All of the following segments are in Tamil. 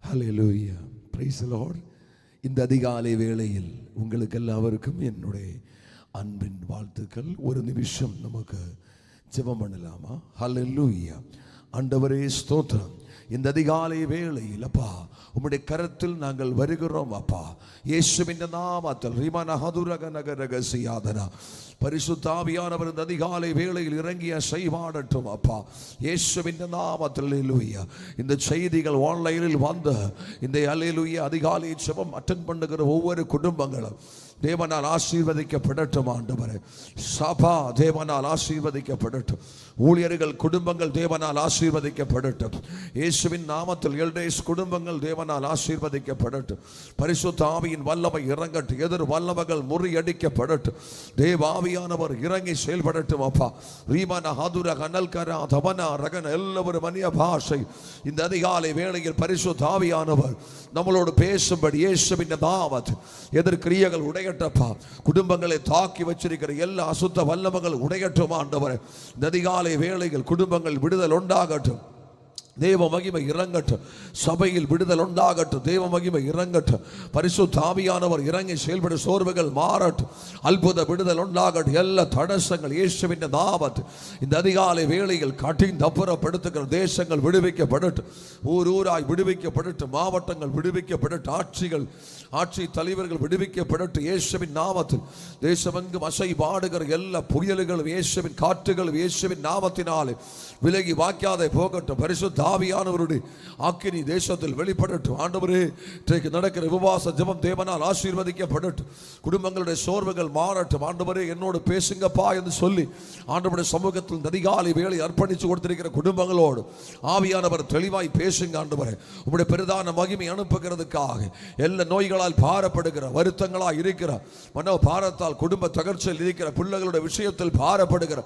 Hallelujah, praise the Lord. இந்த அதிகாலை வேளையில் உங்களுக்கு எல்லாருக்கும் என்னுடைய அன்பின் வாழ்த்துக்கள். ஒரு நிமிஷம் நமக்கு ஜெபம் பண்ணலாமா? ஹல்லேலூயா. ஆண்டவரே ஸ்தோத்திரம். இந்த அதிகாலை வேளையில் அப்பா உம்முடைய கரத்தில் நாங்கள் வருகிறோம் அப்பா. இயேசுவின் நாமத்தில் ரிமன ஹதுரக நகரகசியாதனா பரிசுத்த ஆவியானவர் இந்த அதிகாலை வேளையில் இறங்கிய செய்வாடட்டும் அப்பா. இயேசுவின் நாமத்தில் அல்லேலூயா. இந்த செய்திகள் ஆன்லைனில் வந்து இந்த அல்லேலூயா அதிகாலை ஜெபம் அட்டெண்ட் பண்ணுகிற ஒவ்வொரு குடும்பங்களும் தேவனால் ஆசீர்வதிக்கப்படட்டும். ஆண்டவரே சபா தேவனால் ஆசீர்வதிக்கப்படட்டும். ஊழியர்கள் குடும்பங்கள் தேவனால் ஆசீர்வதிக்கப்படட்டும். இயேசுவின் நாமத்தில் எல்டேஸ் குடும்பங்கள் தேவனால் ஆசீர்வதிக்கப்படட்டும். பரிசுத்த ஆவியின் வல்லமை இறங்கட்டும். எதிர் வல்லமைகள் முறியடிக்கப்படட்டும். தேவ ஆவியானவர் இறங்கி செயல்படட்டும் அப்பா. ரீமன ஹதுர கனல்கரா தவனா ரகன எல்லாவரும் அந்நிய பாஷை இந்த அதிகாலை வேளையில் பரிசுத்த ஆவியானவர் நம்மளோடு பேசும்படி இயேசுவின் நாமத்தில் எதிர்கிரியைகள் உடையட்டப்பா. குடும்பங்களை தாக்கி வச்சிருக்கிற எல்லா அசுத்த வல்லமைகள் உடையட்டும் ஆண்டவரே. இந்த அதிகாலை வேளையில் குடும்பங்கள் விடுதல் உண்டாகட்டும். தேவ மகிமை இறங்கட்டும். சபையில் விடுதல் உண்டாகட்டும். தேவ மகிமை இறங்கட்டும். பரிசுத்த ஆவியானவர் இறங்கி செயல்பட சோர்வுகள் மாறட்டும். அற்புத விடுதல் உண்டாகட்டும். எல்லா தடசங்கள் இயேசுவின் நாமத்தில் இந்த அதிகாலை வேளையில் கட்டின் தப்புறப்படுத்துகிற தேசங்கள் விடுவிக்கப்படட்டும். ஊராய் விடுவிக்கப்படட்டும். மாவட்டங்கள் விடுவிக்கப்படட்டும். ஆட்சி தலைவர்கள் விடுவிக்கப்படட்டும். இயேசுவின் நாமத்தில் தேசமெங்கும் அசை பாடுகிற எல்லா புயல்களும் இயேசுவின் காற்றுகளும் இயேசுவின் நாமத்தினாலே விலகி வாக்கியாதை போகட்டும். பரிசுத்த ஆவியானவருடைய ஆக்கினி தேசத்தில் வெளிப்படட்டும். ஆண்டவரே இன்றைக்கு நடக்கிற உபவாச ஜெபம் தேவனால் ஆசீர்வதிக்கப்படட்டும். குடும்பங்களுடைய சோர்வுகள் மாறட்டும். ஆண்டவரே என்னோடு பேசுங்கப்பா என்று சொல்லி ஆண்டவருடைய சமூகத்தில் அதிகாலை வேளை அர்ப்பணித்து கொடுத்திருக்கிற குடும்பங்களோடு ஆவியானவர் தெளிவாய் பேசுங்க. ஆண்டவரே உம்முடைய பிரதான மகிமை அனுப்புகிறதுக்காக எல்லா நோய்களால் பாரப்படுகிற வருத்தங்களால் இருக்கிற மனோ பாரத்தால் குடும்ப தகர்ச்சியில் இருக்கிற பிள்ளைகளுடைய விஷயத்தில் பாரப்படுகிற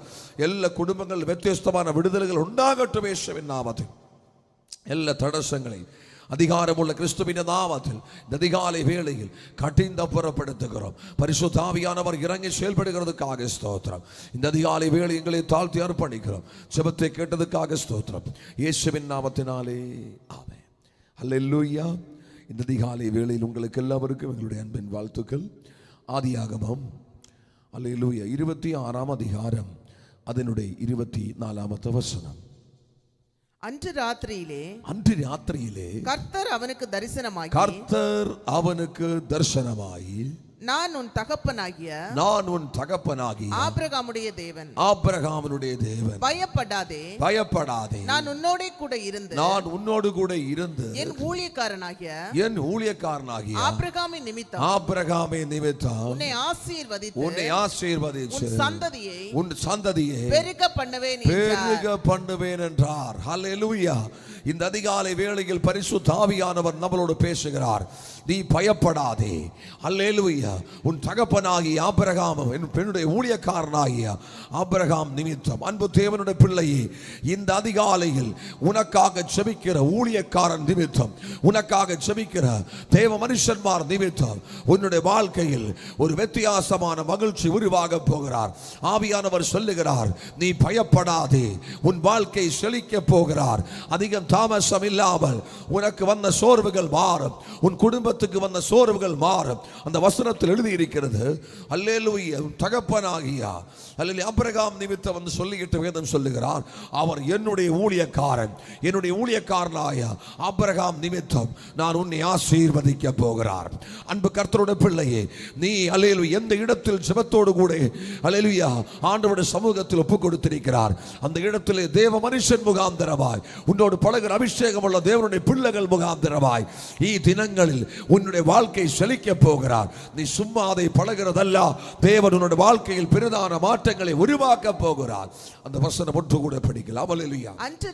எல்லா குடும்பங்கள் வித்தியாசமான விடுதலைகள் உண்டாகட்டும். இயேசுவின் நாமத்தில் எல்லா தடசங்களை அதிகாரமுள்ள கிறிஸ்துவின் நாமத்தில் இந்த அதிகாலை வேளையில் கட்டிந்த புறப்படுத்துகிறோம். பரிசுத்த ஆவியானவர் இறங்கி செயல்படுகிறதுக்காக ஸ்தோத்திரம். இந்த அதிகாலை வேளை எங்களை தாழ்த்தி அர்ப்பணிக்கிறோம். ஜெபத்தை கேட்டதுக்காக ஸ்தோத்திரம். இயேசுவின் நாமத்தினாலே ஆமென். ஹல்லேலூயா. இந்த அதிகாலை வேளையில் உங்களுக்கு எல்லாருக்கும் எங்களுடைய அன்பின் வாழ்த்துக்கள். ஆதியாகமம் ஹல்லேலூயா 26ஆம் அதிகாரம் அதனுடைய 24வது வசனம். அன்று ராத்திரியிலே கர்த்தர் அவனுக்கு தரிசனமாகி நான் உன் தகப்பனாகிய ஆபிரகாமுடைய தேவன், பயப்படாதே, நான் உன்னோடு கூட இருந்து என் ஊழியக்காரனாகிய ஆபிரகாமின் நிமித்தம் உன்னை ஆசீர்வதித்து உன் சந்ததியை பெருக பண்ணுவேன் என்றார். ஹல்லேலூயா. இந்த அதிகாலை வேளையில் பரிசுத்த ஆவியானவர் நம்மளோடு பேசுகிறார். நீ பயப்படாதே. ஹல்லேலூயா. உன் தகப்பனாகிய ஆபிரகாம் என்னுடைய ஊழியக்காரனாகிய ஆபிரகாம் நிமித்தம். அன்பு தேவனுடைய பிள்ளையே, இந்த அதிகாலையில் உனக்காக ஜெபிக்கிற ஊழியக்காரன் நிமித்தம், உனக்காக ஜெபிக்கிற தேவ மனுஷன்மார் நிமித்தம் உன்னுடைய வாழ்க்கையில் ஒரு வித்தியாசமான மகிழ்ச்சி உருவாக போகிறார். ஆவியானவர் சொல்லுகிறார், நீ பயப்படாதே, உன் வாழ்க்கை செழிக்க போகிறார். அதிகம் தாமசம் இல்லாமல் உனக்கு வந்த சோர்வுகள் மாறும். உன் குடும்பத்துக்கு வந்த சோர்வுகள் மாறும். அந்த வசனத்தில் எழுதி இருக்கிறது, அல்லேலூயா. தகப்பனாகிய அல்லேலூயா ஆபிரகாம் நிமித்தம் வந்து சொல்லிட்டு வேதம் சொல்லுகிறார், அவர் என்னுடைய ஊழியக்காரனாய ஆபிரகாம் நிமித்தம் நான் உன்னை ஆசீர்வதிக்க போகிறார். அன்பு கர்த்தருடைய பிள்ளையே, நீ அல்லேலூயா எந்த இடத்தில் ஜெபத்தோடு கூட அல்லேலூயா ஆண்டவருடைய சமூகத்தில் ஒப்பு கொடுத்திருக்கிறார், அந்த இடத்திலே தேவ மனுஷன் முகாந்தரமாய் உன்னோடு பழகுற அபிஷேகம் உள்ள தேவனுடைய பிள்ளைகள் முகாந்தரமாய் தினங்களில் உன்னுடைய வாழ்க்கை செழிக்க போகிறார். நீ சும்மா அதை பழகிறதல்ல, தேவன் உன்னுடைய வாழ்க்கையில் பிரதான மாற்றங்களை உருவாக்க போகிறார். அந்த வசனம் ஒன்று கூட படிக்கலாம். அல்லேலூயா. அன்று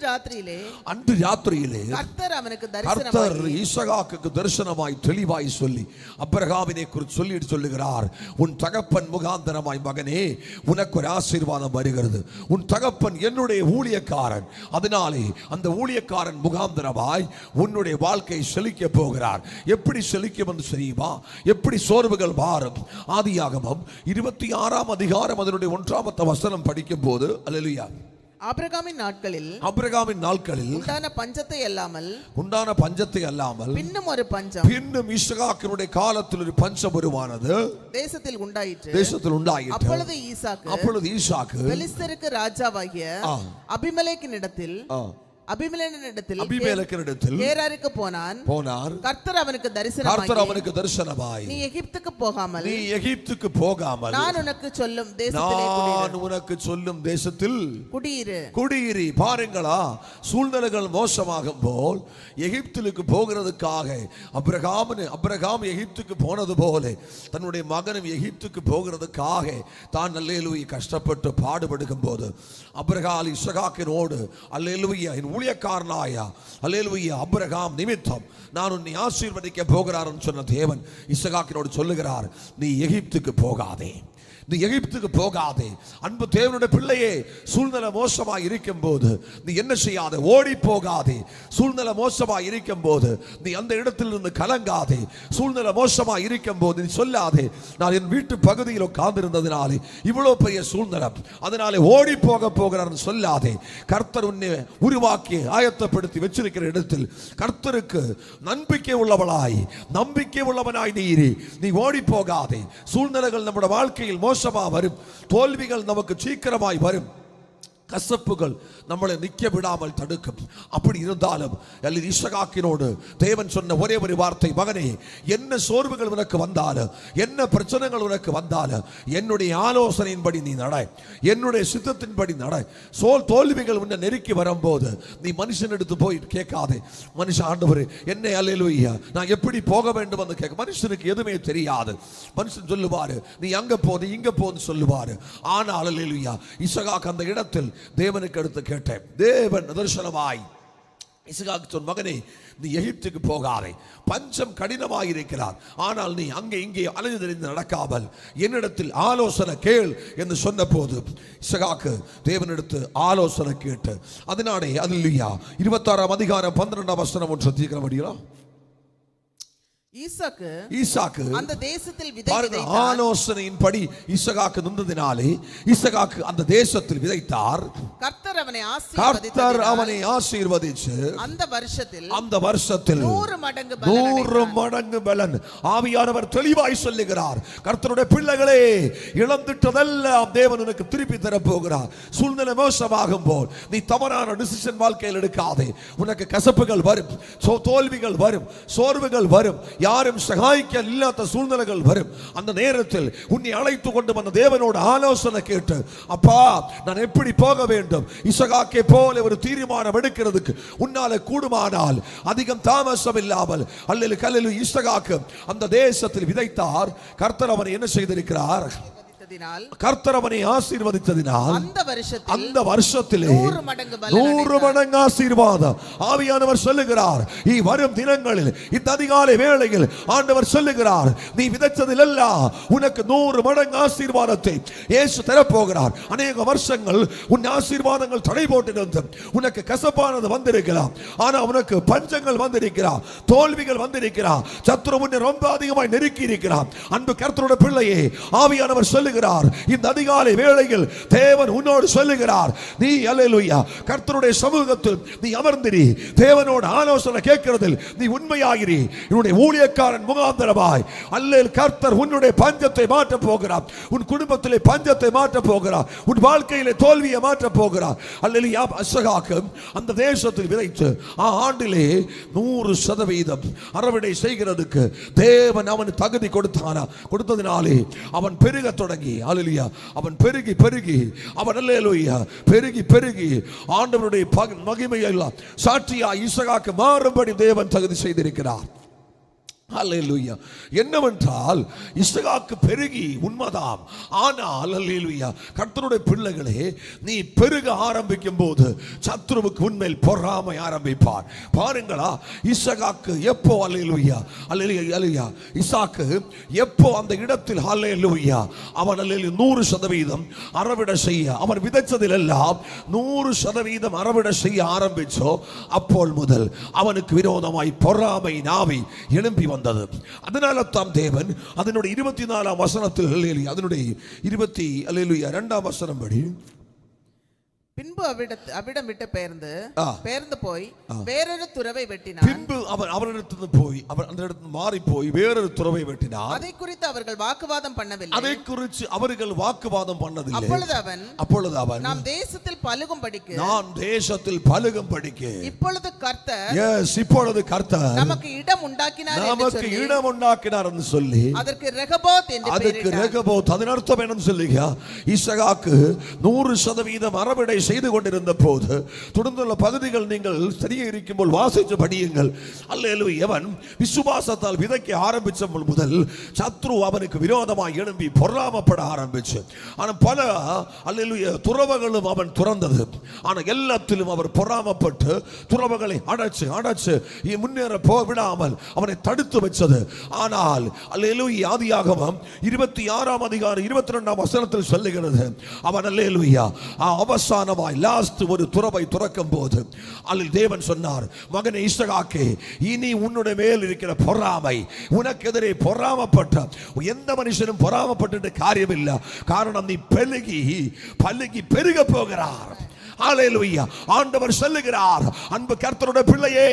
ராத்திரியிலே கர்த்தர் ஈசாக்குக்கு தரிசனமாய் தெளிவாய் சொல்லி ஆபிரகாமினை குறித்து சொல்லுகிறார், உன் தகப்பன் முகாந்தரமாய் மகனே உனக்கு ஒரு ஆசீர்வாதம் வருகிறது. உன் தகப்பன் என்னுடைய ஊழியக்காரன், அதனாலே அந்த ஊழியக்காரன் முகாந்தரமாய் உன்னுடைய வாழ்க்கை செழிக்க போகிறார். எப்படி செழிக்கும் என்று தெரியுமா? எப்படி சோர்வுகள் மாறும்? ஆதியாகமம் 26ஆம் அதிகாரம் அதனுடைய 1வது வசனம் படிக்கும் போது அல்லேலூயா ஆபிரகாமின் நாட்களில் உண்டான பஞ்சத்தை அல்லாமல் பின்னும் ஒரு பஞ்சம் ஈசாக்கினுடைய காலத்தில் ஒரு பஞ்சம் உருவானது தேசத்தில் உண்டாயிற்று. அப்பொழுது ஈசாக்கு பெலிஸ்தருக்கு ராஜாவாகிய அபிமெலேக்கினிடத்தில் கேராருக்கு போனார். கர்த்தர் அவனுக்கு தரிசனமாய் நீ எகிப்துக்கு போகாமல் நான் உனக்கு சொல்லும் தேசத்தில் குடியிரு. பாருங்களா, சூழ்நிலைகள் மோசமாகும் போல் எகிப்திலுக்கு போகிறதுக்காக அபிரகாம் எகிப்துக்கு போனது போல தன்னுடைய மகனும் எகிப்துக்கு போகிறதுக்காக தான் அல்லேலூயா கஷ்டப்பட்டு பாடுபடுகும் போது அபிரகாம் இஸ்காக்கினோடு அல்லேலூயா ஊழியக்காரனாயா அல்லேலூயா அபிரகாம் நிமித்தம் நான் உன்னை ஆசீர்வதிக்க போகிறார் சொன்ன தேவன் இஸ்காக்கினோடு சொல்லுகிறார், நீ எகிப்துக்கு போகாதே. அன்பு தேவனுடைய பிள்ளையே, சூழ்நிலை மோசமாக இருக்கும் போது நீ என்ன செய்யாதே, ஓடி போகாதே. சூழ்நிலை மோசமாக இருக்கும் போது நீ அந்த இடத்தில் இருந்து கலங்காதே. சூழ்நிலை மோசமாக இருக்கும் போது நீ சொல்லாதே, நான் என் வீட்டு பகுதியில் உட்கார்ந்திருந்ததினாலே இவ்வளவு பெரிய சூழ்நிலை, அதனாலே ஓடி போகிறார் சொல்லாதே. கர்த்தர் உன்னை உருவாக்கி ஆயத்தப்படுத்தி வச்சிருக்கிற இடத்தில் கர்த்தருக்கு நம்பிக்கை உள்ளவனாய் நீ ஓடி போகாதே. சூழ்நிலைகள் நம்முடைய வாழ்க்கையில் மோசமா வரும், தோல்விகள் நமக்கு சீக்கிரமாய் வரும், கசப்புகள் நம்மளை நிக்க விடாமல் தடுக்கும். அப்படி இருந்தாலும் இஸ்காக்கினோடு தேவன் சொன்ன ஒரே ஒரு வார்த்தை, மகனே, என்ன சோர்வுகள் உனக்கு வந்தாலும், என்ன பிரச்சனைகள் உனக்கு வந்தாலும் என்னுடைய ஆலோசனையின்படி நீ நட, என்னுடைய சித்தத்தின்படி நட. தோல்விகள் உன்னை நெருக்கி வரும்போது நீ மனுஷன் எடுத்து போய் கேட்காதே, மனுஷன் ஆண்டவரே என்னை அல்லேலூயா நான் எப்படி போக வேண்டும் என்று கேட்க. மனுஷனுக்கு எதுவுமே தெரியாது. மனுஷன் சொல்லுவாரு, நீ அங்க போது இங்க போன்னு சொல்லுவாரு. ஆனால் அல்லேலூயா இஸ்காக் அந்த இடத்தில் தேவனுக்கு அடுத்து கேட்டேன். தேவன் தரிசனமாய் இஸ்காக்கு சொன்ன, மகனே, நீ எகிப்துக்கு போகாதே, பஞ்சம் கடினமாக இருக்கிறார், ஆனால் நீ அங்கே இங்கே அலைந்து தெரிந்து நடக்காமல் என்னிடத்தில் ஆலோசனை கேள் என்று சொன்ன போது இஸ்காக்கு தேவனிடத்து ஆலோசனை கேட்டு அதனாலே அல்லேலூயா 26ஆம் அதிகாரம் 12ஆம் வசனம் ஒன்று தீர்க்க முடியும். ஈசாக்கு அந்த தேசத்தில் விதைத்தார். ஆலோசனையின்படி இஸ்காக்கு நின்றதினாலே இஸ்காக்கு அந்த தேசத்தில் விதைத்தார். கர்த்தர் அவனை ஆசீர்வதிச்சு அந்த வருஷத்தில் 100 மடங்கு பலன். ஆவியானவர் தெளிவாய் சொல்லுகிறார், கர்த்தருடைய பிள்ளைகளே, இழந்துட்டதெல்லாம் தேவன் உனக்கு திருப்பி தர போகிறார். சூழ்நிலை மோசமாகும் போல் நீ தவறான டிசிஷன் வாழ்க்கையில் எடுக்காதே. உனக்கு கசப்புகள் வரும், தோல்விகள் வரும், சோர்வுகள் வரும், யாரும் சகாய்க்க இல்லாத சூழ்நிலைகள் வரும். அந்த நேரத்தில் உன்னை அழைத்து கொண்டு வந்த தேவனோட ஆலோசனை கேட்டு, அப்பா நான் எப்படி போக வேண்டும், இஸ்காக்கை போல ஒரு தீர்மானம் எடுக்கிறதுக்கு உன்னால கூடுமானால் அதிகம் தாமசம் இல்லாமல் அல்லேலூயா இஸ்காக்கு அந்த தேசத்தில் விதைத்தார். கர்த்தர் அவனை என்ன செய்திருக்கிறார்? கர்த்தர் அவனை ஆசீர்வதித்ததினால் அந்த வருஷத்திலே 100 மடங்கு ஆசீர்வாதம். ஆவியானவர் சொல்லுகிறார், வரும் தினங்களில் இந்த அதிகாலை வேளையில் ஆண்டவர் சொல்லுகிறார், நீ விதைத்ததில் எல்லாம் உனக்கு 100 மடங்கு ஆசீர்வாதத்தை இயேசு தரப்போகிறார். அநேக வருஷங்கள் உன் ஆசீர்வாதங்கள் தடை போட்டிருந்தும் உனக்கு கசப்பானது வந்திருக்கலாம், ஆனா உனக்கு பஞ்சங்கள் வந்திருக்கிறார், தோல்விகள் வந்திருக்கிறார், சத்துரு உன்னை ரொம்ப அதிகமாய் நெருக்கி இருக்கிறார். அன்பு கர்த்தருடைய பிள்ளையே, ஆவியானவர் சொல்லுகிறார், இந்த அதிகாலை வேளையில் தேவன் உன்னோடு சொல்லுகிறார், நீ அல்லேலூயா கர்த்தருடைய சமூகத்தில் நீ அமர்ந்திரி, தேவனோட ஆலோசனை கேட்கிறதில் நீ உண்மையாகிறி. என்னுடைய ஊழியக்காரன் முகாந்தரமாய் அல்லேலூயா கர்த்தர் உன்னுடைய பஞ்சத்தை மாற்ற போகிறார், உன் குடும்பத்திலே பஞ்சத்தை மாற்ற போகிறார், உன் வாழ்க்கையிலே தோல்வியை மாற்ற போகிறார். அல்லேலூயா இஸ்காக்கு அந்த தேசத்தில் விதைத்து ஆண்டிலே 100% அறுவடை செய்கிறதுக்கு தேவன் அவனுக்கு தகுதி கொடுத்ததினாலே அவன் பெருக தொடங்கி அல்லேலூயா அவன் பெருகி அவன் அல்லேலூயா பெருகி ஆண்டவருடைய மகிமையெல்லாம் சாட்சியா இஸ்காக்கு மாறும்படி தேவன் தகுதி செய்திருக்கிறார். அல்லேலூயா. என்னவென்றால் இஸ்காக்கு பெருகி உண்மைதான், ஆனால் அல்லேலூயா கர்த்தருடைய பிள்ளைகளே, நீ பெருக ஆரம்பிக்கும் போது சத்துருவுக்கு உன்மேல் பொறாமை ஆரம்பிப்பார். பாருங்களா, இஸ்காக்கு எப்போ அல்லேலூயா இஸ்காக்கு எப்போ அந்த இடத்தில் அல்லேலூயா அவன் 100% அறுவடை செய்ய, அவன் விதைச்சதில் எல்லாம் 100% அறுவடை செய்ய ஆரம்பிச்சோ அப்போது முதல் அவனுக்கு விரோதமாய் பொறாமை நாவி எழும்பி வந்தது. அதனால தாம் தேவன் அதனுடைய 24ஆம் வசனத்தில் அதனுடைய 22ஆம் வசனம் படி பின்பு அவிடம் விட்டு பெயர்ந்து போய் வேறொரு துறவை வெட்டினார். பின்பு அவரிடத்திலிருந்து போய் அந்த இடத்துல மாறி போய் வேறொரு துறவை வெட்டினார். அதை குறித்து அவர்கள் வாக்குவாதம் பண்ணவில்லை. அதை குறித்து அவர்கள் வாக்குவாதம் பண்ணதில்லை. அப்பொழுது அவன் நாம் தேசத்தில் பலுகும்படிக்கு இப்பொழுது கர்த்தர் நமக்கு இடம் உண்டாக்கினார் என்று சொல்லி அதற்கு ரெகோபோத் என்று பெயரிட்டார். அதன் அர்த்தம் என்னன்னு சொல்லுங்க, ஈசாக்கு 100% அறுவடை செய்து கொண்டிருந்த போது தொடர்ந்துள்ள பகுதிகள் நீங்கள் சரியாக இருக்கும் போல் வாசித்து படியுங்கள். அல்லேலூயா. அவன் விசுவாசத்தால் விதைக்க ஆரம்பிச்ச முதல் சத்ரு அவனுக்கு விரோதமாக எழும்பி பொறாமப்பட ஆரம்பிச்சு. ஆனால் பல அல்லேலூயா துறவுகளும் அவன் துறந்தது. ஆனால் எல்லாத்திலும் அவர் பொறாமப்பட்டு துறவுகளை அடைச்சு முன்னேற விடாமல் அவனை தடுத்து வச்சது. ஆனால் அல்லேலூயா ஆதியாகமம் 26ஆம் அதிகாரம் 22ஆம் வசனத்தில் சொல்லுகிறது, அவன் அல்லேலூயா அவசானமாய் லாஸ்ட் ஒரு துறவை துறக்கும் போது அதில் தேவன் சொன்னார், மகனே ஈசாக்கே, இனி உன்னுடைய மேல் இருக்கிற பொறாமை, உனக்கு எதிரே பொறாமப்பட்ட எந்த மனுஷனும் பொறாமப்பட்டு காரியம் இல்லை. காரணம் நீ பலுகி பெருக போகிறார். ஹல்லேலூயா. ஆண்டவர் சொல்லுகிறார், அன்பு கர்த்தருடைய பிள்ளையே,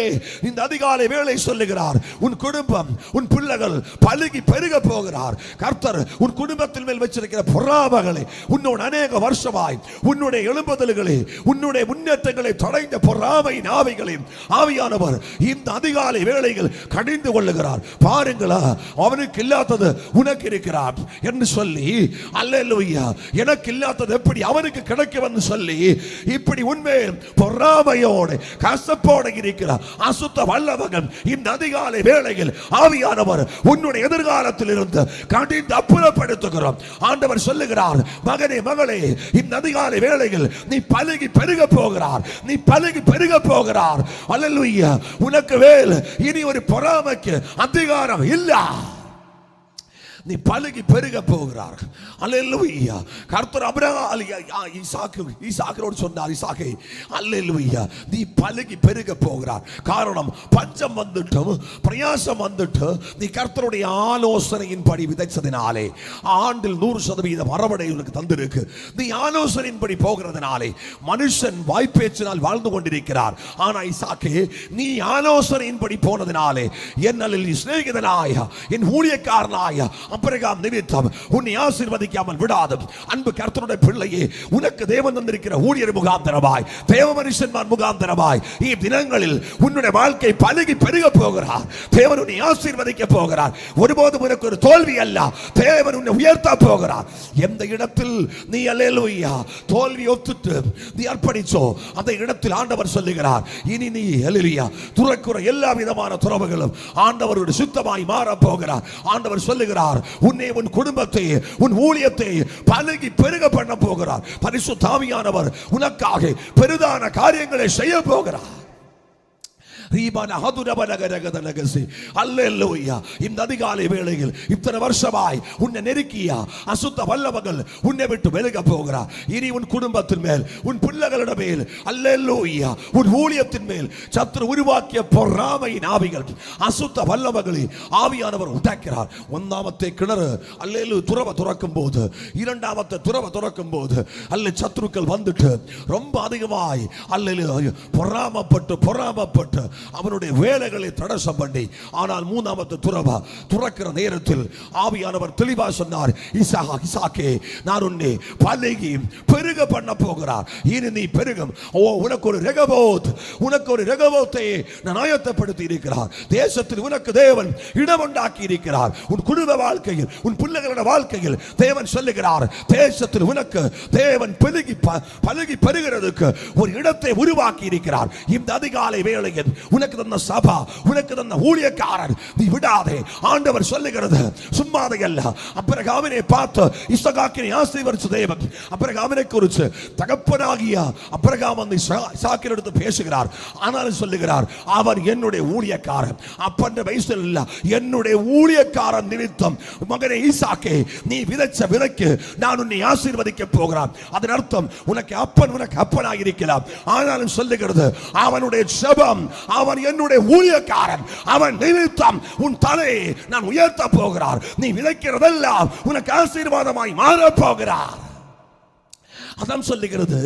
இந்த அதிகாலை வேளை சொல்லுகிறார், உன் குடும்பம் உன் பிள்ளைகள் பலுகி பெருக போகிறார். கர்த்தர் உன் குடும்பத்தின் மேல் வச்சிருக்கிற பொறாமைகளை, உன்னோட அநேக வருஷமாய் உன்னுடைய எழும்புதல்களை, உன்னுடைய முன்னேற்றங்களை தடைந்த பொறாமையின் ஆவிகளையும் ஆவியானவர் இந்த அதிகாலை வேளையில் கடிந்து கொள்ளுகிறார். பாருங்களா, அவனுக்கு இல்லாதது உனக்கு இருக்கிறார் என்று சொல்லி, அல்லேலூயா, எனக்கு இல்லாதது எப்படி அவனுக்கு கிடைக்கும் என்று சொல்லி, இப்படி உண்மை பொறாமையோடு கசப்போடு இருக்கிறார் அசுத்த வல்லவன் இந்த அதிகாலை வேளையில் ஆவியானவர் உன்னுடைய எதிர்காலத்தில் இருந்து கடிந்து அப்புறப்படுத்துகிறோம். ஆண்டவர் சொல்லுகிறார், மகனே மகளே, இந்த அதிகாலை வேளையில் நீ பலுகி பெருக போகிறார், நீ பலுகி பெருக போகிறார். அல்லேலூயா. உனக்கு வேல் இனி ஒரு பொறாமைக்கு அதிகாரம் இல்லை. நீ பலுகி பெருக போகிறார். அல்லேலூயா. கர்த்தர் ஈசாக்கோடு சொன்னார், ஈசாக்கே, அல்லேலூயா, நீ பலுகி பெருக போகிறார். காரணம், பஞ்சம் வந்துட்டும் பிரயாசம் வந்துட்டு நீ கர்த்தருடைய ஆலோசனையின்படி விதைச்சதினாலே ஆண்டில் 100% அறுவடை உனக்கு தந்திருக்கு. நீ ஆலோசனையின்படி போகிறதுனாலே மனுஷன் வாய்ப்பேச்சினால் வாழ்ந்து கொண்டிருக்கிறார். ஆனா ஈசாக்கே, நீ ஆலோசனையின்படி போனதினாலே என்னில் சிநேகிதனாய என் ஊழியக்காரனாய ஆபிரகாம் நிமித்தம் உன்னை ஆசீர்வதிக்காமல் விடாது. அன்பு கர்த்தருடைய பிள்ளையே, உனக்கு தேவன் தந்திருக்கிற ஊழியர் முகாந்தரமாய், தேவ மனுஷன்மார் முகாந்தரமாய் இத்தினங்களில் உன்னுடைய வாழ்க்கை பலுகி பெருக போகிறார். தேவன் உன்னை ஆசீர்வதிக்க போகிறார். ஒருபோதும் உனக்கு ஒரு தோல்வி அல்ல, தேவன் உன்னை உயர்த்த போகிறார். எந்த இடத்தில் நீ அல்லேலூயா தோல்வி ஒத்துட்டு நீ அர்ப்பணிச்சோ அந்த இடத்தில் ஆண்டவர் சொல்லுகிறார், இனி நீ அல்லேலூயா துறக்கிற எல்லா விதமான துறவுகளும் ஆண்டவருடைய சுத்தமாய் மாற போகிறார். ஆண்டவர் சொல்லுகிறார், உன்னை உன் குடும்பத்தை உன் ஊழியத்தை பலுகி பெருக பண்ண போகிறார். பரிசுத்த ஆவியானவர் உனக்காக பெரிதான காரியங்களை செய்ய போகிறார். இந்த அதிகாலை வேளையில் இத்தனை வருஷமாய் உன்னை நெருக்கிய அசுத்த வல்லவர்கள் உன்னை விட்டு விலக போகிறார். இனி உன் குடும்பத்தின் மேல், உன் பிள்ளைகளிட மேல், அல்லேலூயா, உன் ஊழியத்தின் மேல் சத்துரு உருவாக்கிய பொறாமையின் ஆவிகள், அசுத்த வல்லவர்களை ஆவியானவர் உடைக்கிறார். ஒன்றாமத்தை கிணறு அல்லேலூயா துறவை துறக்கும் போது, இரண்டாமத்தை துறவை துறக்கும் போது அல்ல சத்துருக்கள் வந்துட்டு ரொம்ப அதிகமாய் அல்லேலூயா பொறாமப்பட்டு அவனுடைய வேலைகளை தடசம் பண்ணி, ஆனால் மூணாமத்து துறக்கிற நேரத்தில் ஆவியானவர் தெளிவா சொன்னார், ஈசாக்கே, நான் உன்னை பலுகி பெருக பண்ண போகிறார். இனி நீ பெருகும். உனக்கு ஒரு ரெகோபோத்தை நான் ஆயத்தப்படுத்தி இருக்கிறார். தேசத்தில் உனக்கு தேவன் இடம் உண்டாக்கி இருக்கிறார். உன் குடும்ப வாழ்க்கையில், உன் பிள்ளைகளோட வாழ்க்கையில் தேவன் சொல்லுகிறார், தேசத்தில் உனக்கு தேவன் பலுகி பெருகிறதுக்கு ஒரு இடத்தை உருவாக்கி இருக்கிறார். இந்த அதிகாலை வேளையில் உனக்கு தந்த சபா, உனக்கு தந்த ஊழியக்காரர் நீ விடாதே. ஆண்டவர் சொல்லுகிறது, சும்மாதை அல்ல. ஆபிரகாமினை பார்த்து ஈசாக்கினை ஆசீர்வதிச்ச தேவன் ஆபிரகாமினை குறித்து தகப்பனாகிய ஆபிரகாம் வந்து ஈசாக்கின் எடுத்து பேசுகிறார். ஆனாலும் சொல்லுகிறார், அவர் என்னுடைய ஊழியக்காரன். அப்பன்ற வயசில் இல்ல, என்னுடைய ஊழியக்காரன் நிமித்தம் மகனே ஈசாக்கே, நீ விதைச்ச விதைக்கு நான் உன்னை ஆசீர்வதிக்க போகிறான். அதன் அர்த்தம் உனக்கு அப்பனாக இருக்கலாம். ஆனாலும் சொல்லுகிறது, அவனுடைய ஜெபம், அவன் என்னுடைய ஊழியக்காரன், அவன் நிமித்தம் உன் தலையை நான் உயர்த்த போகிறார். நீ விதைக்கிறதெல்லாம் உனக்கு ஆசீர்வாதமாய் மாற போகிறார். அதான் சொல்லுகிறது,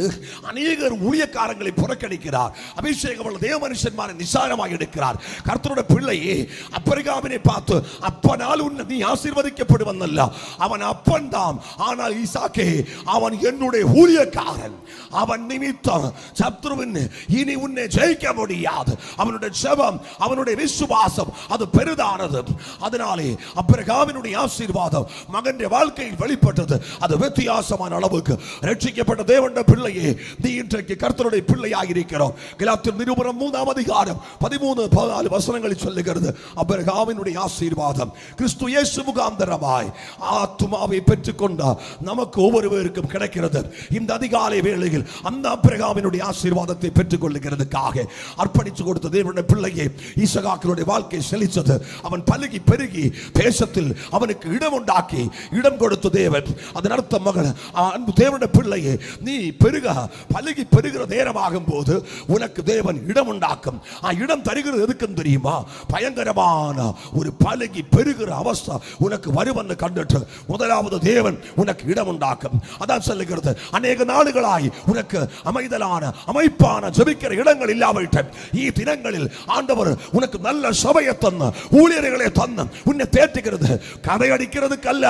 அநேகர் ஊழியக்காரங்களை புறக்கணிக்கிறார், அபிஷேகம் உள்ள தேவ மனுஷன்மாரை நிசாரமாக எடுக்கிறார். கர்த்தருடைய பிள்ளையே, ஆபிரகாமினை பார்த்து அப்பனால் உன்னை நீ ஆசீர்வதிக்கப்படுவதல்ல, அவன் அப்பன் தான், ஆனால் ஈசாக்கே அவன் என்னுடைய ஊழியக்காரன், அவன் நிமித்தம் சத்ருவின் இனி உன்னை ஜெயிக்க முடியாது. அவனுடைய ஜெபம், அவனுடைய விசுவாசம் அது பெரிதானது. அதனாலே ஆபிரகாமினுடைய ஆசீர்வாதம் மகனுடைய வாழ்க்கையில் வெளிப்பட்டது. அது வித்தியாசமான அளவுக்கு. ரட்சிக்கப்பட்ட தேவனுடைய பிள்ளையே, நீ இன்றைக்கு கர்த்தருடைய பிள்ளையாக இருக்கிறோம். கலாத்தியர் நிருபம் 3ஆம் அதிகாரம் 13-14 வசனங்களில் சொல்லுகிறது, ஆபிரகாமினுடைய ஆசீர்வாதம் கிறிஸ்து இயேசு முகாந்தரமாய் ஆத்துமாவை பெற்றுக்கொண்ட நமக்கு ஒவ்வொருவருக்கும் கிடைக்கிறது. இந்த அதிகாலை வேளையில் அந்த ஆபிரகாமினுடைய ஆசீர்வாதத்தை பெற்றுக் கொள்ளுகிறதுக்காக அர்ப்பணித்து கொடுத்த தேவனுடைய பிள்ளையை ஈசாக்கினுடைய வாழ்க்கை செழித்தது. அவன் பலுகி பெருகி தேசத்தில் அவனுக்கு இடம் உண்டாக்கி இடம் கொடுத்த தேவன். அதன் அர்த்தம் மகன், அன்பு தேவனுடைய பிள்ளையே, நீ பெருக பலுகி பெருகிற நேரமாகும் போது உனக்கு தேவன் இடம் உண்டாக்கும். இடம் தருகிறது எதுக்கும் தெரியுமா? பயங்கரமான ஒரு பலுகி பெருகிற அவஸ்தை உனக்கு வருவன்னு கண்டுட்டு முதலாவது தேவன் உனக்கு இடம் உண்டாக்கும். அதான் சொல்லுகிறது, அநேக நாடுகளாய் உனக்கு அமைதலான அமைப்பான ஜெபிக்கிற இடங்கள் இல்லாவிட்ட ஈ தினங்களில் ஆண்டவர் உனக்கு நல்ல சபையை தந்த ஊழியர்களை தந்த உன்னை தேற்றுகிறது. கதை அடிக்கிறதுக்கல்ல,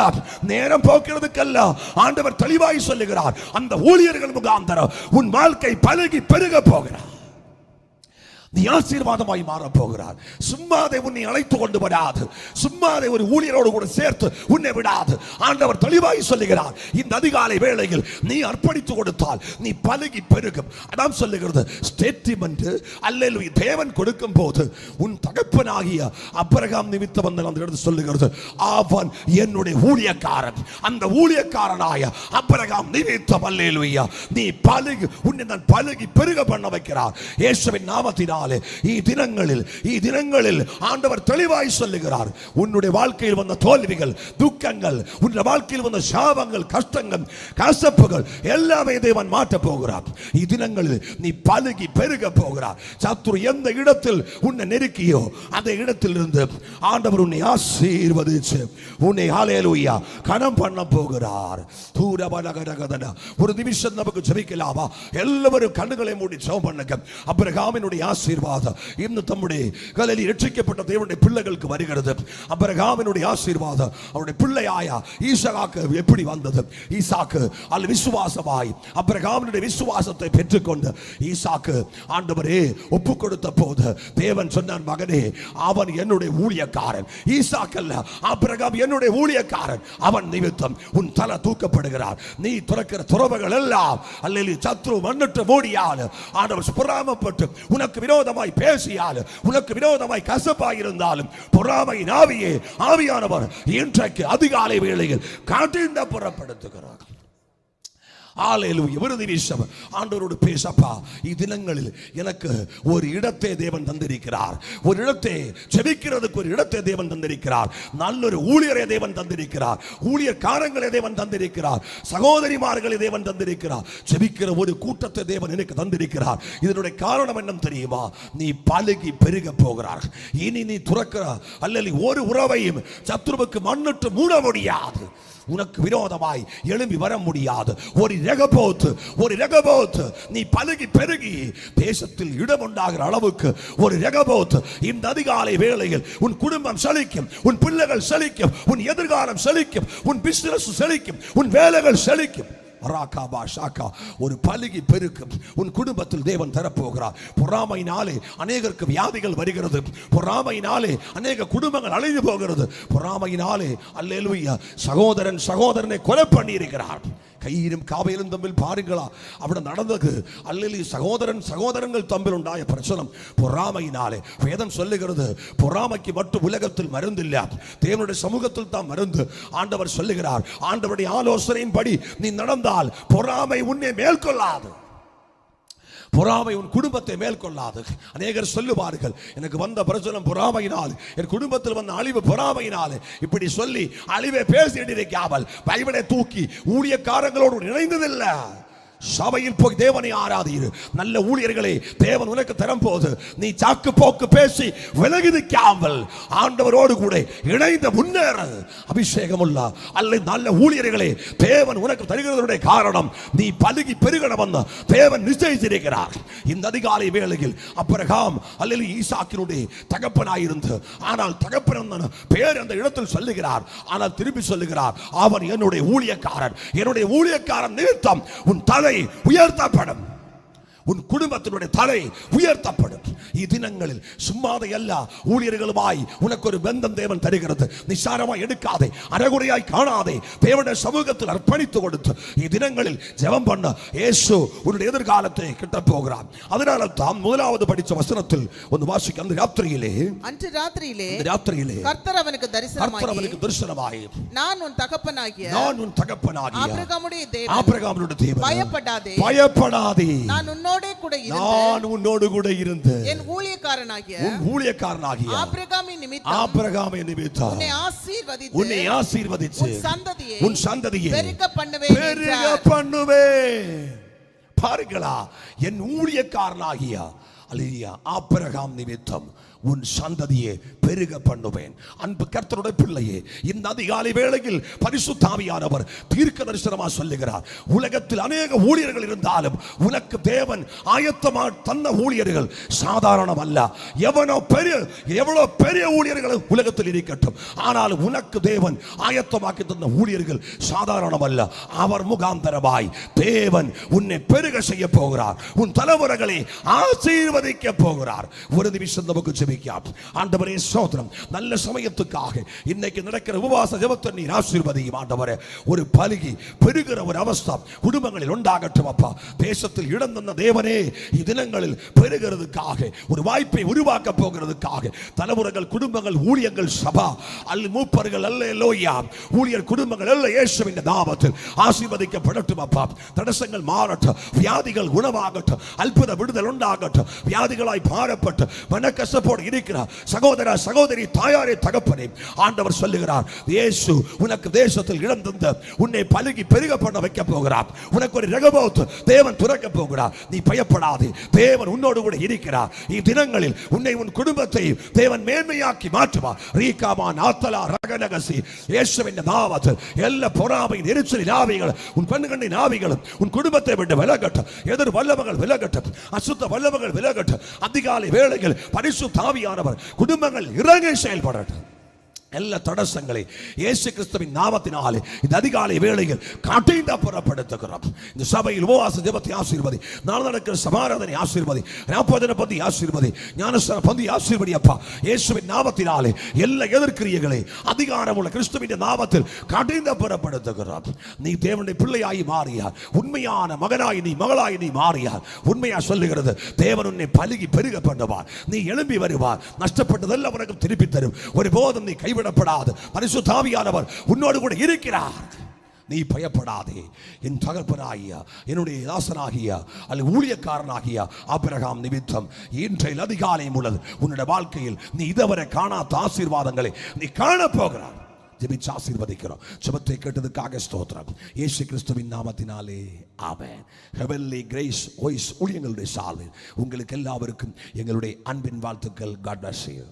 நேரம் போக்குறதுக்கல்ல. ஆண்டவர் தெளிவாய் சொல்லுகிறார், அந்த ஊழியர்கள் முகாந்தரம் உன் வாழ்க்கை பழகி பெருக போகிறார். நீ ஆசீர்வாதமாய் மாறப் போகிறார். சும்மாதை உன்னை அழைத்து கொண்டு விடாது, சும்மாதை ஒரு ஊழியரோடு கூட சேர்த்து உன்னை விடாது. ஆண்டவர் தெளிவாய் சொல்லுகிறார், இந்த அதிகாலை வேளையில் நீ அர்ப்பணித்து கொடுத்தால் நீ பலுகி பெருகும். அதான் சொல்லுகிறது, ஸ்டேட்மெண்ட் அல்லேலூயா. தேவன் கொடுக்கும் போது உன் தகப்பனாகிய ஆபிரகாம் நிமித்தம் வந்து அந்த இடத்துல சொல்லுகிறது, அவன் என்னுடைய ஊழியக்காரன். அந்த ஊழியக்காரனாய ஆபிரகாம் நிமித்தம் அல்லேலூயா நீ பலுகி, உன்னை நான் பலுகி பெருக பண்ண வைக்கிறார் இயேசுவின் நாமத்தினால். தினங்களில் ஆண்டவர் தெளிவாய் சொல்லுகிறார், உன்னுடைய வாழ்க்கையில் வந்த தோல்விகள், துக்கங்கள், உன்னுடைய வாழ்க்கையில் வந்த சாபங்கள், கஷ்டங்கள், கசப்புகள் எல்லாமே தேவன் மாற்ற போகிறார். இத்தினங்களில் நீ பலுகி பெருக போகிறார். சத்துரு எந்த இடத்தில் உன்னை நெருக்கியோ அந்த இடத்தில் இருந்து ஆண்டவர் உன்னை ஆசீர்வதிச்சு உன்னை ஹல்லேலூயா கனம் பண்ண போகிறார். ஒரு நிமிஷம் நமக்கு ஜெபிக்கலாமா? எல்லாரும் கண்களை மூடி ஜெபம் பண்ணுங்க. ஆபிரகாமினுடைய ஆசீர்வாதம் இன்னும் தம்முடைய கலையில் ரட்சிக்கப்பட்ட தேவனுடைய பிள்ளைகளுக்கு வருகிறது. ஆபிரகாமினுடைய ஆசீர்வாதம் அவருடைய பிள்ளையாய ஈசாக்கு எப்படி வந்தது? ஈசாக்கு அல்ல விசுவாசமாய் ஆபிரகாமினுடைய விசுவாசத்தை பெற்றுக்கொண்டு ஈசாக்கு ஆண்டவரே ஒப்பு கொடுத்த போது தேவன் சொன்னார், மகனே அவன் என்னுடைய ஊழியக்காரன். ஈசாக்கு அல்ல, ஆபிரகாம் என்னுடைய ஊழியக்காரன். அவன் நிமித்தம் உன் தலை தூக்கப்படுகிறார். நீ துறக்கிற துறவுகள் எல்லாம் அல்லேலூயா சத்ரு மண்ணிட்டு மூடியால் ஆண்டவர் பொறாமைப்பட்டு உனக்கு விரோதமாய் பேசியால், உனக்கு விரோதமாய் கசப்பாய் இருந்தாலும் பொறாமையின் ஆவியே ஆவியானவர் இன்றைக்கு அதிகாலை வேளையில் காட்டிந்த புறப்படுத்துகிறார். ஹல்லேலூயா. ஒரு நிமிஷம் ஆண்டவரோடு பேசப்பா. இத்தினங்களில் எனக்கு ஒரு இடத்தை தேவன் தந்திருக்கிறார். ஒரு இடத்தை ஜெபிக்கிறதுக்கு ஒரு இடத்தை தேவன் தந்திருக்கிறார். நல்லொரு ஊழியரை தேவன் தந்திருக்கிறார். ஊழியக்காரங்களை தேவன் தந்திருக்கிறார். சகோதரிமார்களை தேவன் தந்திருக்கிறார். ஜெபிக்கிற ஒரு கூட்டத்தை தேவன் எனக்கு தந்திருக்கிறார். இதனுடைய காரணம் என்ன தெரியுமா? நீ பலுகி பெருக போகிறார். இனி நீ துறக்கிற அல்லது ஒரு உறவையும் சத்துருவுக்கு மண்ணிட்டு மூட முடியாது. உனக்கு விரோதமாய் எழும்பி வர முடியாது. ஒரு ரெகபோத் நீ பலுகி பெருகி தேசத்தில் இடம் உண்டாகிற அளவுக்கு ஒரு ரெகபோத் இந்த அதிகாலை வேளையில் உன் குடும்பம் செழிக்கும், உன் பிள்ளைகள் செழிக்கும், உன் எதிர்காலம் செழிக்கும், உன் பிசினஸ் செழிக்கும், உன் வேலைகள் செழிக்கும். ஒரு பலுகி பெருக்கும் உன் குடும்பத்தில் தேவன் தரப்போகிறார். பொறாமையினாலே அநேகருக்கு வியாதிகள் வருகிறது. பொறாமையினாலே அநேக குடும்பங்கள் அழிந்து போகிறது. பொறாமையினாலே அல்லேலூயா சகோதரனை கொலை பண்ணி இருக்கிறார். கையிலும் காவையிலும் தம்பில் பாருங்களா அப்படி நடந்தது. அல்லேலூயா சகோதரங்கள் தம்பில் உண்டாய பிரச்சனை பொறாமையினாலே. வேதம் சொல்லுகிறது, பொறாமைக்கு மட்டும் உலகத்தில் மருந்து இல்லை, தேவனுடைய சமூகத்தில் தான் மருந்து. ஆண்டவர் சொல்லுகிறார், ஆண்டவருடைய ஆலோசனையின்படி நீ நடந்தால் பொறாமை உன்னை மேற்கொள்ளாது. பொறாமை உன் குடும்பத்தை மேற்கொள்ளாது. அநேகர் சொல்லுவார்கள், எனக்கு வந்த பிரச்சனை பொறாமையினால், என் குடும்பத்தில் வந்த அழிவு பொறாமையினால். இப்படி சொல்லி அழிவை பேசிட்டு இருக்காமல் பைபிளை தூக்கி ஊழியக்காரங்களோடு இணைந்ததில்லை. சபையில் போய் தேவனை ஆராதீரு. நல்ல ஊழியர்களே தேவன் உனக்கு தரும் போது நீ சாக்கு போக்கு பேசி விலகி நிற்காமல் ஆண்டவரோடு கூட இணைந்து முன்னேற அபிஷேகம் உள்ள அல்ல நல்ல ஊழியர்களே தேவன் உனக்கு தருகிறதனுடைய காரணம் நீ பலுகி பெருகணும் தேவன் நிச்சயித்திருக்கிறார். இந்த அதிகாலை வேளையில் ஆபிரகாம் அல்லது ஈசாக்கினுடைய தகப்பனாயிருந்து ஆனால் தகப்பன் பேர் அந்த இடத்தில் சொல்லுகிறார். ஆனால் திருப்பி சொல்லுகிறார் அவன் என்னுடைய ஊழியக்காரன். என்னுடைய ஊழியக்காரன் நிமித்தம் உன் தலை உயர்த்தப்படும், உன் குடும்பத்தினுடைய தலை உயர்த்தப்படும். இத்தினங்களில் சும்மாதை அல்ல ஊழியர்களுமாய் உனக்கு ஒரு பந்தம் தேவன் தருகிறது. நிசாரமாய் எடுக்காதே, அறகுறையாய் காணாதே, தேவனுடைய சமூகத்தில் அர்ப்பணித்து கொடுத்து இத்தினங்களில் ஜெபம் பண்ண இயேசு உன்னுடைய எதிர்காலத்தை கிட்ட போகிறார். அதனால தான் முதலாவது படிச்ச வசனத்தில் ஒரு வாசிக்க அந்த ராத்திரியிலே கர்த்தர் அவனுக்கு தரிசனமாகி நான் உன் தகப்பனாகிய ஆபிரகாமுடைய தேவன், பயப்படாதே, நான் உன்னோடு கூட இருந்து என் ஊழியக்காரனாகிய ஆபிரகாமின் நிமித்தம் உன்னை ஆசீர்வதித்து உன் சந்ததியை பெருக பண்ணுவேன். பாருங்களா, என் ஊழியக்காரனாகிய ஆபிரகாம் நிமித்தம் உன் சந்ததியை பெருக பண்ணுவேன். அன்பு கர்த்தருடைய பிள்ளையே, இந்த அதிகாலை வேளையில் பரிசுத்த ஆவியானவர் தீர்க்க தரிசனமா சொல்லுகிறார். உலகத்தில் அநேக ஊழியர்கள் இருந்தாலும் உனக்கு தேவன் ஆயத்தமா தந்த ஊழியர்கள் சாதாரணம் அல்ல. எவ்வளவு பெரிய ஊழியர்கள் உலகத்தில் இருக்கட்டும், ஆனால் உனக்கு தேவன் ஆயத்தமாக்கி தந்த ஊழியர்கள் சாதாரணம் அல்ல. அவர் முகாந்தரமாய் தேவன் உன்னை பெருக செய்ய போகிறார். உன் தலைமுறைகளை ஆசீர்வதிக்க போகிறார். ஒரு நிமிஷம் நமக்கு ஜெபிக்க. ஆண்டவரே ஸ்தோத்திரம். நல்ல சமயத்துக்காக இன்னைக்கு நடக்கிற உபவாச ஜெபத்தை நீர் ஆசீர்வதியும் ஆண்டவரே. ஒரு பலுகி பெருகிற ஒரு அவஸ்தை குடும்பங்களில் உண்டாகட்டும் அப்பா. தேசத்தில் இடம் தந்த தேவனே இத்தினங்களில் பெருகிறதுக்காக ஒரு வாய்ப்பை உருவாக்க போகிறதுக்காக தலைமுறைகள், குடும்பங்கள், ஊழியங்கள், சபா அல்ல மூப்பர்கள் அல்ல எல்லோயா ஊழியர் குடும்பங்கள் அல்ல இயேசுவின் நாமத்தில் ஆசீர்வதிக்கப்படட்டும் அப்பா. தடசங்கள் மாறட்டும், வியாதிகள் குணமாகட்டும், அற்புத விடுதல் உண்டாகட்டும். வியாதிகளாய் பாரப்பட்டு மனக்கசப்போடு இருக்கிறார் சகோதர சகோதரி, தாயாரே, தகப்பனே, ஆண்டவர் சொல்லுகிறார் இயேசு உனக்கு தேசத்தில் இடம் தந்து உன்னை பலுகி பெருக பண்ண வைக்க போகிறார். உனக்கு ஒரு ரகபோத் தேவன் துறக்க போகிறார். நீ பயப்படாதே, தேவன் உன்னோடு கூட இருக்கிறார். இத்தினங்களில் உன்னை உன் குடும்பத்தை தேவன் மேன்மையாக்கி மாற்றுவார். ரீகாமா நாத்தலா ரகநகசி இயேசுவின் நாமத்தில் எல்லா பொறாமையின் எரிச்சலின் ஆவிகள் உன் கண்ணின் ஆவிகளும் உன் குடும்பத்தை விட்டு விலகட்டும். எதிர் வல்லவர்கள் விலகட்டும், அசுத்த வல்லவர்கள் விலகட்டும். அதிகாலை வேளையில் பரிசுத்த ஆவியானவர் குடும்பங்கள் இறங்கி செயல்படட்டும். எல்லா தடசங்களை இயேசு கிறிஸ்துவின் நாமத்தினாலே இந்த அதிகாலை வேளையில் கட்டிந்து புறப்படுத்துகிறோம். இந்த சபையில் உபவாச ஜெபத்தை ஆசீர்வதி, நாளை நடக்கிற சமாராதனை ஆசீர்வதி, ராப்பதன பந்தி ஆசீர்வதி, ஞானஸ்நான பந்தி ஆசீர்வதி அப்பா. இயேசுவின் நாமத்தினாலே எல்லா எதிர்க்கிரியங்களை அதிகாரமுள்ள கிறிஸ்துவின் நாமத்தில் கட்டிந்து புறப்படுத்துகிறோம். நீ தேவனுடைய பிள்ளையாய் மாறியார், உண்மையான மகனாய் நீ மகளாய் நீ மாறியார். உண்மையா சொல்லுகிறது தேவன் உன்னை பலுகி பெருக பண்ணுவார். நீ எழும்பி வருவார். நஷ்டப்பட்டதெல்லாம் உனக்கு திருப்பி தரும். ஒருபோதும் நீ கைவிடப்படாது. பரிசுத்த ஆவியானவர் உன்னோடு கூட இருக்கிறார். நீ பயப்படாதே. என் தகப்பனாகிய என்னுடைய தாசனாகிய அல்ல ஊழியக்காரனாகிய ஆபிரகாம் நிமித்தம் இன்றைய அதிகாலை முதல் உன்னுடைய வாழ்க்கையில் நீ இதுவரை காணாத ஆசீர்வாதங்களை நீ காண போகிறாய். ஜெபிச்சு ஆசீர்வதிக்கிறோம். ஜெபத்தை கேட்டதுக்காக ஸ்தோத்திரம். இயேசு கிறிஸ்துவின் நாமத்தினாலே ஆமென். ஹெவன்லி கிரேஸ் வாய்ஸ் ஊழியங்களுடைய சார்பில் உங்களுக்கு எல்லாருக்கும் எங்களுடைய அன்பின் வாழ்த்துக்கள். God bless you.